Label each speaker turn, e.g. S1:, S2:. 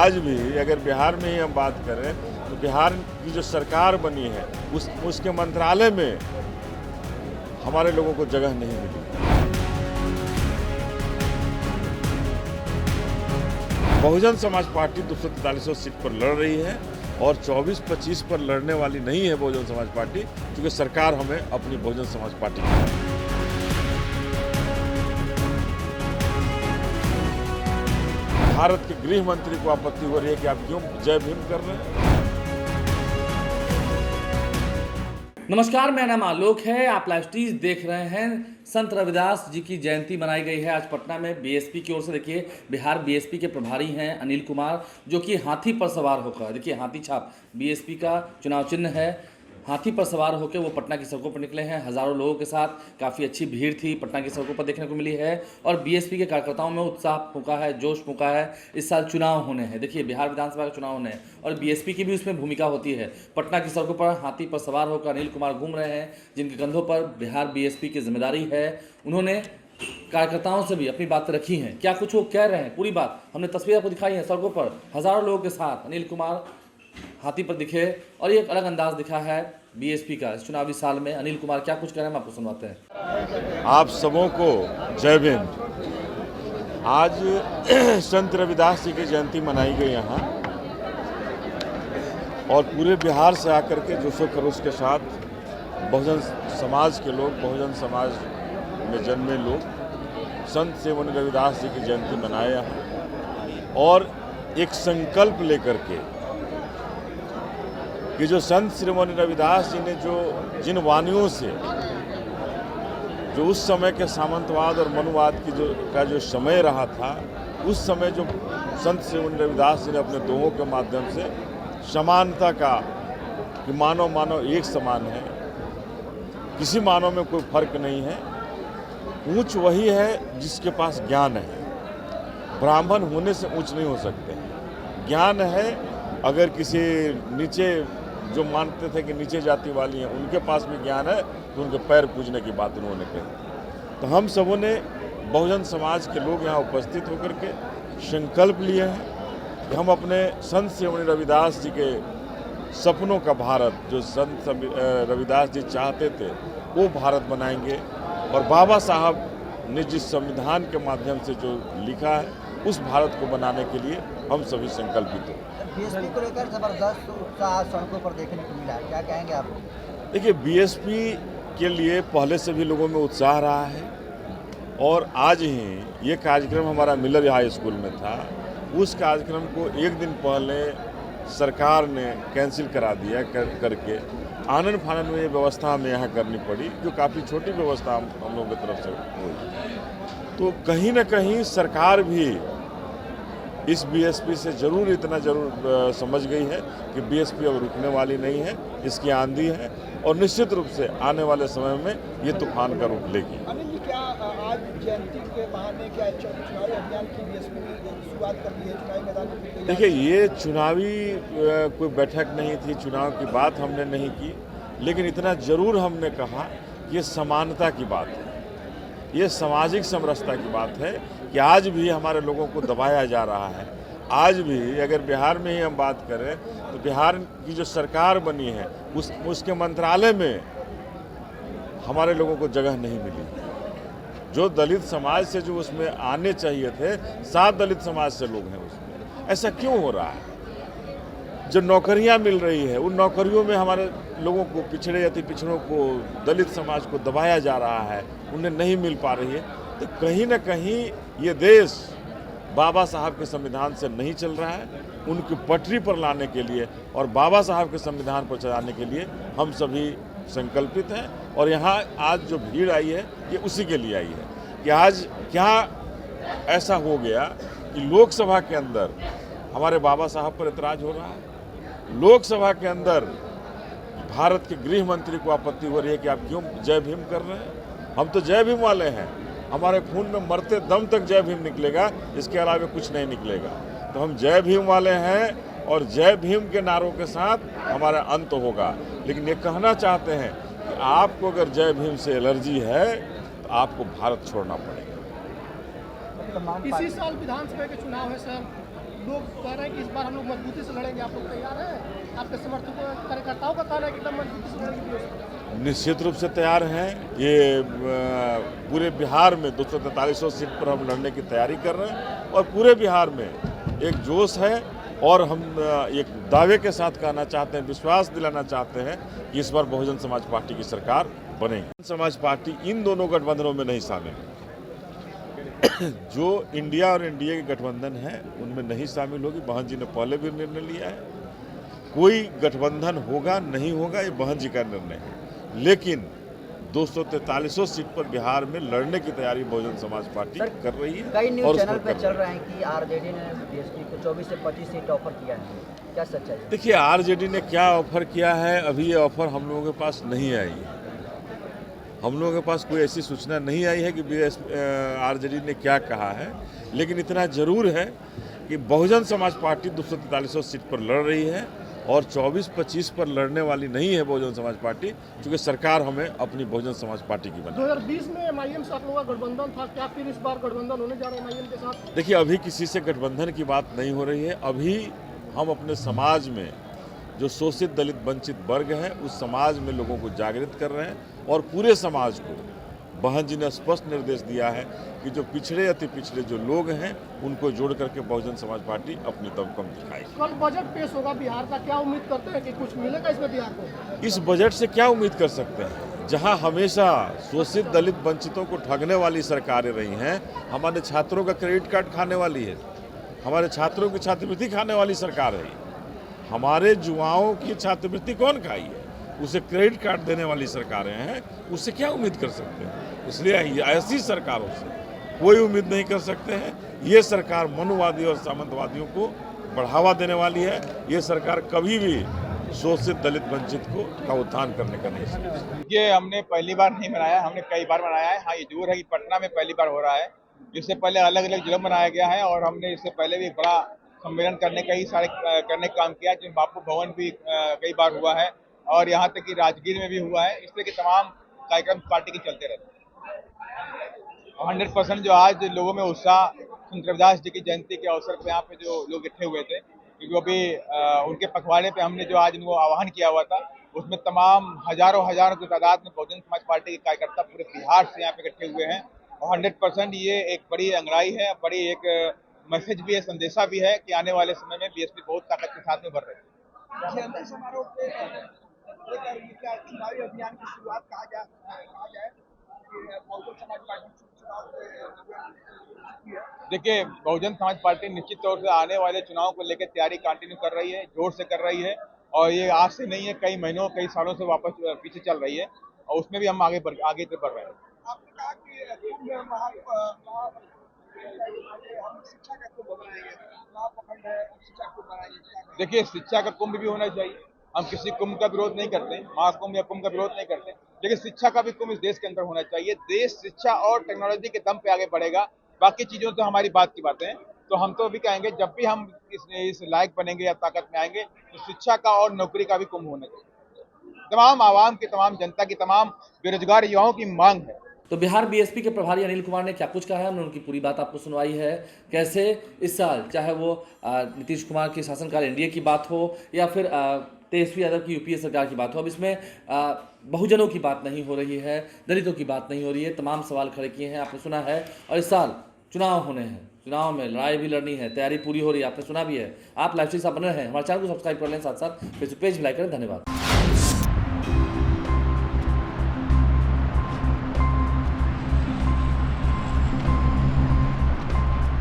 S1: आज भी अगर बिहार में ही हम बात करें तो बिहार की जो सरकार बनी है उसके मंत्रालय में हमारे लोगों को जगह नहीं मिली। बहुजन समाज पार्टी 243 सीट पर लड़ रही है और 24-25 पर लड़ने वाली नहीं है बहुजन समाज पार्टी, क्योंकि सरकार हमें अपनी बहुजन समाज पार्टी की। भारत के गृह मंत्री को आपत्ति हो रही है कि आप क्यों जय भीम कर रहे हैं।
S2: नमस्कार, मेरा नाम आलोक है। आप लाइव स्ट्रीम देख रहे हैं। संत रविदास जी की जयंती मनाई गई है आज पटना में बीएसपी की ओर से। देखिए, बिहार बीएसपी के प्रभारी हैं अनिल कुमार, जो कि हाथी पर सवार होकर, देखिए हाथी छाप बीएसपी का चुनाव चिन्ह है, हाथी पर सवार होकर वो पटना की सड़कों पर निकले हैं। हज़ारों लोगों के साथ काफ़ी अच्छी भीड़ थी पटना की सड़कों पर देखने को मिली है। और बीएसपी के कार्यकर्ताओं में उत्साह फूंका है, जोश फूंका है। इस साल चुनाव होने हैं, देखिए बिहार विधानसभा का चुनाव होने हैं और बीएसपी की भी उसमें भूमिका होती है। पटना की सड़कों पर हाथी पर सवार होकर अनिल कुमार घूम रहे हैं, जिनके कंधों पर बिहार बीएसपी की जिम्मेदारी है। उन्होंने कार्यकर्ताओं से भी अपनी बातें रखी हैं। क्या कुछ वो कह रहे हैं, पूरी बात हमने तस्वीर आपको दिखाई है। सड़कों पर हज़ारों लोगों के साथ अनिल कुमार हाथी पर दिखे और ये एक अलग अंदाज दिखा है बीएसपी का इस चुनावी साल में। अनिल कुमार क्या कुछ कह रहे हैं, हम आपको सुनवाते हैं।
S1: आप सबों को जय भीम। आज संत रविदास जी की जयंती मनाई गई यहाँ, और पूरे बिहार से आकर के जोशो खरोश के साथ बहुजन समाज के लोग, बहुजन समाज में जन्मे लोग संत शिरोमणि रविदास जी की जयंती मनाए यहाँ, और एक संकल्प लेकर के कि जो संत शिरोमणि रविदास जी ने जिन वानियों से जो उस समय के सामंतवाद और मनुवाद की जो समय रहा था, उस समय जो संत शिरोमणि रविदास जी ने अपने दोहों के माध्यम से समानता का, कि मानव एक समान है, किसी मानव में कोई फर्क नहीं है, ऊंच वही है जिसके पास ज्ञान है। ब्राह्मण होने से ऊंच नहीं हो सकते। ज्ञान है, अगर किसी नीचे जो मानते थे कि नीचे जाति वाली हैं, उनके पास भी ज्ञान है तो उनके पैर पूजने की बात उन्होंने कही। तो हम सबों ने बहुजन समाज के लोग यहाँ उपस्थित होकर के संकल्प लिए हैं कि हम अपने संत शिरोमणि रविदास जी के सपनों का भारत, जो संत रविदास जी चाहते थे, वो भारत बनाएंगे। और बाबा साहब ने जिस संविधान के माध्यम से जो लिखा है, उस भारत को बनाने के लिए हम सभी संकल्पित हैं।
S3: बीएसपी को लेकर जबरदस्त उत्साह सड़कों पर देखने को मिला, क्या कहेंगे आप?
S1: देखिए, बीएसपी के लिए पहले से भी लोगों में उत्साह रहा है, और आज ही ये कार्यक्रम हमारा मिलर हाई स्कूल में था। उस कार्यक्रम को एक दिन पहले सरकार ने कैंसिल करा दिया करके आनन फानन में ये व्यवस्था हमें यहाँ करनी पड़ी, जो काफ़ी छोटी व्यवस्था हम लोगों की तरफ से हुई। तो कहीं ना कहीं सरकार भी इस बीएसपी से इतना जरूर समझ गई है कि बीएसपी अब रुकने वाली नहीं है, इसकी आंधी है, और निश्चित रूप से आने वाले समय में ये तूफान का रूप लेगी।
S4: अनिल जी, क्या आज जयंती के बहाने क्या चुनावी अभियान की बीएसपी ने शुरुआत कर दी है? चुनावी मैदान में
S1: देखिए, ये चुनावी कोई बैठक नहीं थी, चुनाव की बात हमने नहीं की, लेकिन इतना जरूर हमने कहा कि ये समानता की बात है, ये सामाजिक समरसता की बात है कि आज भी हमारे लोगों को दबाया जा रहा है। आज भी अगर बिहार में ही हम बात करें तो बिहार की जो सरकार बनी है उसके मंत्रालय में हमारे लोगों को जगह नहीं मिली। जो दलित समाज से जो उसमें आने चाहिए थे, 7 दलित समाज से लोग हैं उसमें। ऐसा क्यों हो रहा है? जो नौकरियां मिल रही है, उन नौकरियों में हमारे लोगों को, पिछड़े जाति पिछड़ों को, दलित समाज को दबाया जा रहा है, उन्हें नहीं मिल पा रही है। तो कहीं ना कहीं ये देश बाबा साहब के संविधान से नहीं चल रहा है। उनकी पटरी पर लाने के लिए और बाबा साहब के संविधान पर चलाने के लिए हम सभी संकल्पित हैं। और यहाँ आज जो भीड़ आई है, ये उसी के लिए आई है कि आज क्या ऐसा हो गया कि लोकसभा के अंदर हमारे बाबा साहब पर एतराज हो रहा है, लोकसभा के अंदर भारत के गृह मंत्री को आपत्ति हो रही है कि आप क्यों जय भीम कर रहे हैं। हम तो जय भीम वाले हैं, हमारे खून में मरते दम तक जय भीम निकलेगा, इसके अलावा कुछ नहीं निकलेगा। तो हम जय भीम वाले हैं और जय भीम के नारों के साथ हमारा अंत होगा। लेकिन ये कहना चाहते हैं कि आपको अगर जय भीम से एलर्जी है तो आपको भारत छोड़ना पड़ेगा।
S4: इसी साल विधानसभा के चुनाव है सर, लोग कह रहे हैं कि इस बार हम लोग मजबूती से लड़ेंगे, आप लोग तैयार हैं? आपके समर्थकों कार्यकर्ताओं का कहना है कि एकदम मजबूती से लड़ेंगे बीएसपी।
S1: निश्चित रूप से तैयार हैं। ये पूरे बिहार में 243 सीट पर हम लड़ने की तैयारी कर रहे हैं और पूरे बिहार में एक जोश है और हम एक दावे के साथ कहना चाहते हैं, विश्वास दिलाना चाहते हैं कि इस बार बहुजन समाज पार्टी की सरकार बनेगी। समाज पार्टी इन दोनों गठबंधनों में नहीं शामिल है। जो इंडिया और एनडीए के गठबंधन है उनमें नहीं शामिल होगी। बहन जी ने पहले भी निर्णय लिया है, कोई गठबंधन होगा नहीं होगा ये बहन जी का निर्णय है। लेकिन 243 सीट पर बिहार में लड़ने की तैयारी बहुजन समाज पार्टी कर रही है।
S3: कई
S1: और
S3: न्यूज
S1: उसको
S3: चैनल पे
S1: कर
S3: चल
S1: रही है।
S3: रहे हैं कि आरजेडी ने बीएसपी को 24 से 25 सीट ऑफर किया है, क्या सच्चाई है?
S1: देखिए, आरजेडी ने क्या ऑफर किया है, अभी ये ऑफर हम लोगों के पास नहीं आई है। हम लोगों के पास कोई ऐसी सूचना नहीं आई है कि आरजेडी ने क्या कहा है। लेकिन इतना जरूर है कि बहुजन समाज पार्टी 243 सीट पर लड़ रही है और 24-25 पर लड़ने वाली नहीं है बहुजन समाज पार्टी, क्योंकि सरकार हमें अपनी बहुजन समाज पार्टी की बना।
S4: 2020 में एमआईएम से आप लोगों का गठबंधन था, क्या फिर इस बार गठबंधन होने जा रहा है एमआईएम के साथ?
S1: देखिए, अभी किसी से गठबंधन की बात नहीं हो रही है। अभी हम अपने समाज में जो शोषित दलित वंचित वर्ग है उस समाज में लोगों को जागृत कर रहे हैं और पूरे समाज को बहन जी ने स्पष्ट निर्देश दिया है कि जो पिछड़े अति पिछड़े जो लोग हैं उनको जोड़ करके बहुजन समाज पार्टी अपनी दमखम दिखाएगी।
S4: कल बजट पेश होगा बिहार का, क्या उम्मीद करते हैं कि कुछ मिलेगा इसमें बिहार को?
S1: इस बजट से क्या उम्मीद कर सकते हैं, जहां हमेशा शोषित दलित वंचितों को ठगने वाली सरकारें रही हैं। हमारे छात्रों का क्रेडिट कार्ड खाने वाली है, हमारे छात्रों की छात्रवृत्ति खाने वाली सरकार है। हमारे युवाओं की छात्रवृत्ति कौन खाई है, उसे क्रेडिट कार्ड देने वाली सरकारें हैं। उससे क्या उम्मीद कर सकते हैं? इसलिए ऐसी सरकारों से कोई उम्मीद नहीं कर सकते हैं। ये सरकार मनुवादी और सामंतवादियों को बढ़ावा देने वाली है। ये सरकार कभी भी शोषित दलित वंचित का उत्थान करने का नहीं सोचती।
S5: ये हमने पहली बार नहीं बनाया, हमने कई बार बनाया है। हाँ, ये जरूर है कि पटना में पहली बार हो रहा है। इससे पहले अलग अलग जिलों में बनाया गया है और हमने इससे पहले भी बड़ा सम्मेलन करने का काम किया, जिन बापू भवन भी कई बार हुआ है और यहाँ तक कि राजगीर में भी हुआ है। इस तरह के तमाम कार्यक्रम पार्टी के चलते रहते हैं। 100% जो आज लोगों में उत्साह संत रविदास जी की जयंती के अवसर पर यहाँ पे जो लोग इकट्ठे हुए थे, क्योंकि अभी उनके पखवाड़े पे हमने जो आज इनको आह्वान किया हुआ था, उसमें तमाम हजारों की तादाद में बहुजन समाज पार्टी के कार्यकर्ता पूरे बिहार से यहाँ पे इकट्ठे हुए हैं। और 100% ये एक बड़ी अंगड़ाई है, बड़ी एक मैसेज भी है, संदेशा भी है कि आने वाले समय में बीएसपी बहुत ताकत के साथ में बढ़ रही है।
S4: जयंती समारोह पे लेकर क्या चुनावी अभियान की शुरुआत कहा जाए बहुजन समाज पार्टी चुनाव
S5: देखिए, बहुजन समाज पार्टी निश्चित तौर से आने वाले चुनाव को लेकर तैयारी कंटिन्यू कर रही है, जोर से कर रही है और ये आज से नहीं है, कई महीनों कई सालों से वापस पीछे चल रही है और उसमें भी हम आगे बढ़ रहे हैं।
S4: आपने कहा कि हम शिक्षा का कुंभ बनाएंगे, महाप्रखंड है, शिक्षा कुंभ बनाएंगे।
S5: देखिए, शिक्षा का कुंभ भी होना चाहिए। हम किसी कुंभ का विरोध नहीं करते, महाकुंभ या कुंभ का विरोध नहीं करते, लेकिन शिक्षा का भी कुंभ इस देश के अंदर होना चाहिए। देश शिक्षा और टेक्नोलॉजी के दम पे आगे बढ़ेगा। बाकी चीजों तो हमारी बात की बातें हैं। तो हम तो भी कहेंगे जब भी हम इस लायक बनेंगे या ताकत में आएंगे तो शिक्षा का और नौकरी का भी कुंभ होना चाहिए। तमाम आवाम की, तमाम जनता की, तमाम बेरोजगार युवाओं की मांग है।
S2: तो बिहार बीएसपी के प्रभारी अनिल कुमार ने क्या कुछ कहा है, हमने उनकी पूरी बात आपको सुनवाई है। कैसे इस साल चाहे वो नीतीश कुमार के शासनकाल एनडीए की बात हो या फिर तेजस्वी यादव की यूपीए सरकार की बात हो, अब इसमें बहुजनों की बात नहीं हो रही है, दलितों की बात नहीं हो रही है। तमाम सवाल खड़े किए हैं, आपने सुना है। और इस साल चुनाव होने हैं, चुनाव में लड़ाई भी लड़नी है, तैयारी पूरी हो रही है, आपने सुना भी है। आप लाइव स्ट्रीम से बने रहें, हमारे चैनल को सब्सक्राइब कर लें, साथ साथ फेसबुक पेज भी लाइक करें। धन्यवाद।